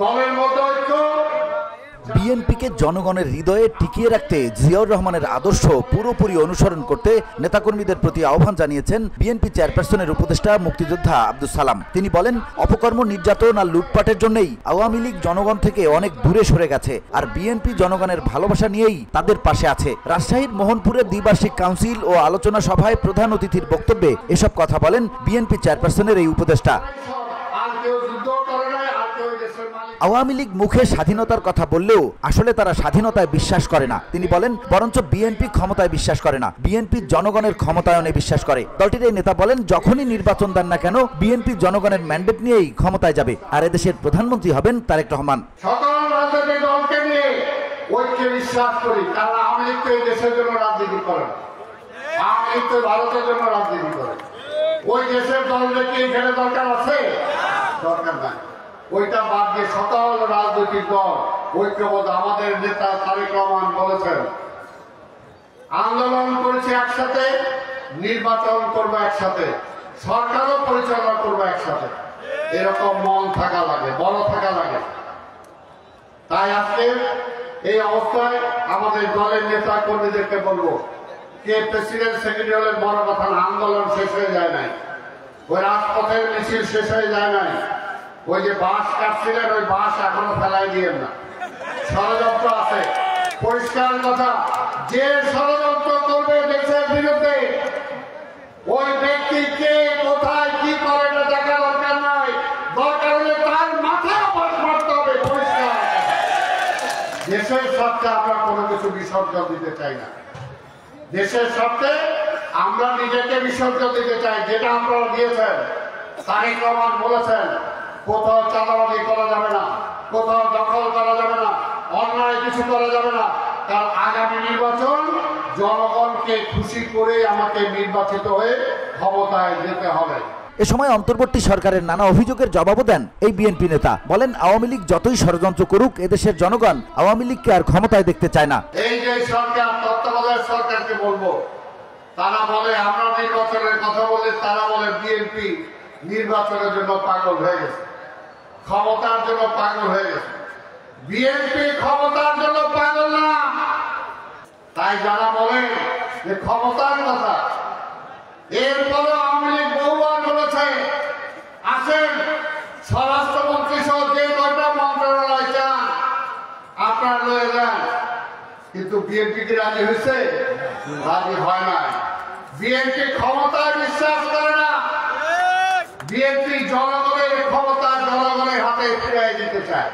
দলের মধ্যে ঐক্য। বিএনপিকে জনগণের হৃদয়ে টিকিয়ে রাখতে জিয়াউর রহমানের আদর্শ পুরোপুরি অনুসরণ করতে নেতাকর্মীদের প্রতি আহ্বান জানিয়েছেন বিএনপি চেয়ারপারসনের উপদেষ্টা মুক্তিযোদ্ধা আব্দুস সালাম। তিনি বলেন, অপকর্ম, নির্যাতন আর লুটপাটের জন্যই আওয়ামী লীগ জনগণ থেকে অনেক দূরে সরে গেছে, আর বিএনপি জনগণের ভালোবাসা নিয়েই তাদের পাশে আছে। রাজশাহীর মোহনপুরের দ্বিবার্ষিক কাউন্সিল ও আলোচনা সভায় প্রধান অতিথির বক্তব্যে এসব কথা বলেন বিএনপি চেয়ারপারসনের এই উপদেষ্টা। আওয়ামী লীগ মুখে স্বাধীনতার কথা বললেও আসলে তারা স্বাধীনতায় বিশ্বাস করে না। তিনি বলেন, বরঞ্চ বিএনপি ক্ষমতায় বিশ্বাস করে না, বিএনপি জনগণের ক্ষমতায়নে বিশ্বাস করে। দলটির এই নেতা বলেন, যখনই নির্বাচন দেন না কেন বিএনপি জনগণের ম্যান্ডেট নিয়েই ক্ষমতায় যাবে, আর এদেশের প্রধানমন্ত্রী হবেন তারেক রহমান। সকল রাজনৈতিক দলকে নিয়ে ঐক্যে বিশ্বাস করি, কারণ আওয়ামী লীগ তো এই দেশের জন্য রাজনীতি করে, আওয়ামী লীগ তো ভারতের জন্য রাজনীতি করে। ওই দেশের দলকে এখানে দরকার আছে? দরকার নাই। ওইটা বাদ দিয়ে সকল রাজনৈতিক দল ঐক্যবদ্ধ। আমাদের নেতা তারেক রহমান বলেছেন, আন্দোলন করেছে একসাথে, নির্বাচন করবো একসাথে, সরকারও পরিচালনা করবো একসাথে। এরকম মন থাকা লাগে, বড় থাকা লাগে। তাই আজকে এই অবস্থায় আমাদের দলের নেতা কর্মীদেরকে বলবো, কে প্রেসিডেন্ট সেক্রেটারিয়ালের বড় কথা না, আন্দোলন শেষ হয়ে যায় নাই, ওই রাজপথের মিছিল শেষ হয়ে যায় নাই, ওই যে বাঁশ কাটছিলেন ওই বাঁশ এখনো ফেলাই দিয়েন না, ষড়যন্ত্র আছে। পরিষ্কার কথা, যে ষড়যন্ত্র করবে দেশের বিরুদ্ধে ওই ব্যক্তি কে কোথায় কি করে এটা দেখা দরকার নয়, দরকার হলে তার মাথায় বাঁশ মারতে হবে। পরিষ্কার, দেশের স্বার্থে আমরা কোনো কিছু বিসর্জন দিতে চাই না, দেশের স্বার্থে আমরা নিজেকে বিসর্জন দিতে চাই। যেটা আপনারা দিয়েছেন, তারেক রহমান বলেছেন, কোথাও চাঁদাবাজি করা যাবে না, কোথাও দখল করা যাবে না, অন্যায় কিছু করা যাবে না। কারণ আগামী নির্বাচন জনগণকে খুশি করে আমাকে নির্বাচিত হয়ে ক্ষমতায় যেতে হবে। এ সময় অন্তর্বর্তী সরকারের নানা অভিযোগের জবাবও দেন এই বিএনপি নেতা। বলেন, আওয়ামী লীগ যতই ষড়যন্ত্র করুক এদেশের জনগণ আওয়ামী লীগকে আর ক্ষমতায় দেখতে চায় না। এই যে সরকার, তত্ত্বাবধায়ক সরকারকে বলবো, তারা বলে আমরা নির্বাচনের কথা বলে, তারা বলে বিএনপি নির্বাচনের জন্য পাগল হয়ে গেছে, ক্ষমতার জন্য পাগল হয়ে গেছে। বিএনপি ক্ষমতার জন্য পাগল না। তাই যারা বলে যে ক্ষমতার কথা, এরপরও আওয়ামী লীগ বহুবার বলেছে, আসেন স্বরাষ্ট্রমন্ত্রী সহ যে কয়টা মন্ত্রণালয় চান আপনারা লয়ে যান। কিন্তু বিএনপি কি রাজি হয়েছে? রাজি হয় না। বিএনপি ক্ষমতায় বিশ্বাস করে না, বিএনপি জনগণের ক্ষমতা জনগণের হাতে ফিরিয়ে দিতে চায়।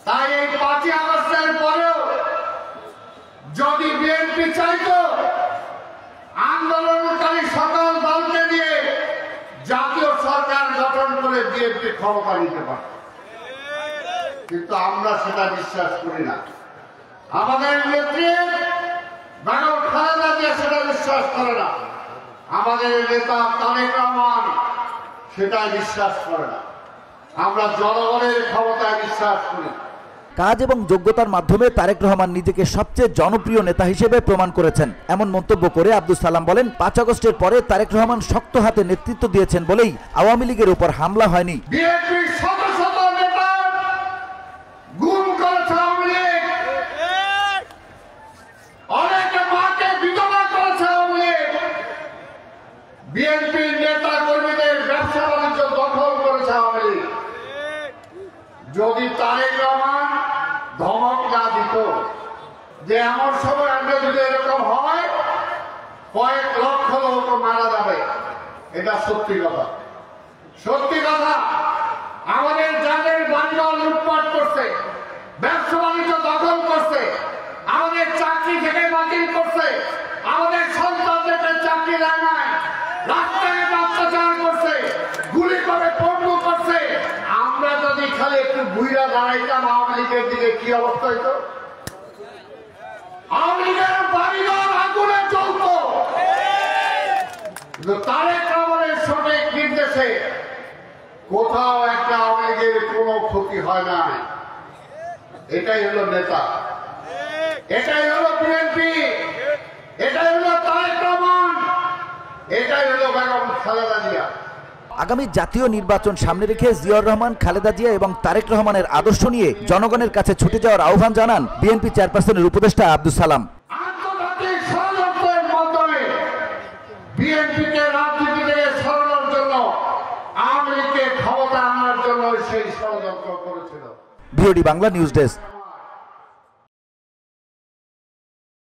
তাই এই 5ই আগস্টের পরেও যদি বিএনপি চাইতো আন্দোলনকারী সকল দলকে নিয়ে জাতীয় সরকার গঠন করে বিএনপি ক্ষমতা নিতে পারে, কিন্তু আমরা সেটা বিশ্বাস করি না। আমাদের নেত্রী বেগম খালেদা জিয়া সেটা বিশ্বাস করে না, আমাদের নেতা তারেক রহমান সেটা বিশ্বাস করে না। আমরা জনগণের ক্ষমতায় বিশ্বাস করি। কাজ এবং যোগ্যতার মাধ্যমে তারেক রহমান নিজেকে সবচেয়ে জনপ্রিয় নেতা হিসেবে প্রমাণ করেছেন, এমন মন্তব্য করে আব্দুস সালাম বলেন, 5 আগস্টের পরে তারেক রহমান শক্ত হাতে নেতৃত্ব দিয়েছেন বলেই আওয়ামী লীগের উপর হামলা হয়নি। বিএনপির নেতা কর্মীদের ব্যবসা বাণিজ্য দখল করেছে আওয়ামী লীগ। যদি তারেক রহমান ধমক না দিত যে এমন সময় যদি এরকম হয় কয়েক লক্ষ লোক মারা যাবে, এটা সত্যি কথা। সত্যি কথা, আমাদের যাদের বাড়িঘর লুটপাট করছে, ব্যবসা বাণিজ্য দখল করছে, আমাদের চাকরি থেকে বাতিল করছে, আমাদের সন্তানদেরকে চাকরি দেয় নাই, রাস্তায় অত্যাচার করছে, গুলি করে পণ্য করছে, আমরা যদি খালি একটু ঘুরা দাঁড়াইতাম আওয়ামী লীগের দিকে কি অবস্থা হইতো? আওয়ামী লীগের বাড়িঘর আগুনে জ্বলত। তারেক রহমানের সঠিক নির্দেশে কোথাও একটা আওয়ামী লীগের কোনো ক্ষতি হয় না। এটাই হলো নেতা, এটাই হলো বিএনপি, এটাই হলো তারেক রহমান, এটাই হলো বেগম খালেদা জিয়া। আগামী জাতীয় নির্বাচন সামনে রেখে জিয়াউর রহমান, খালেদা জিয়া এবং তারেক রহমানের আদর্শ নিয়ে জনগণের কাছে ছুটে যাওয়ার আহ্বান জানান বিএনপি চেয়ারপারসনের উপদেষ্টা আব্দুস সালাম। আন্তর্জাতিক ষড়যন্ত্রের মাধ্যমে বিএনপিকে রাজনীতি থেকে সরানোর জন্য, আওয়ামী লীগকে ক্ষমতা আনার জন্য সেই ষড়যন্ত্র করেছিল। VOD Bangla news desk.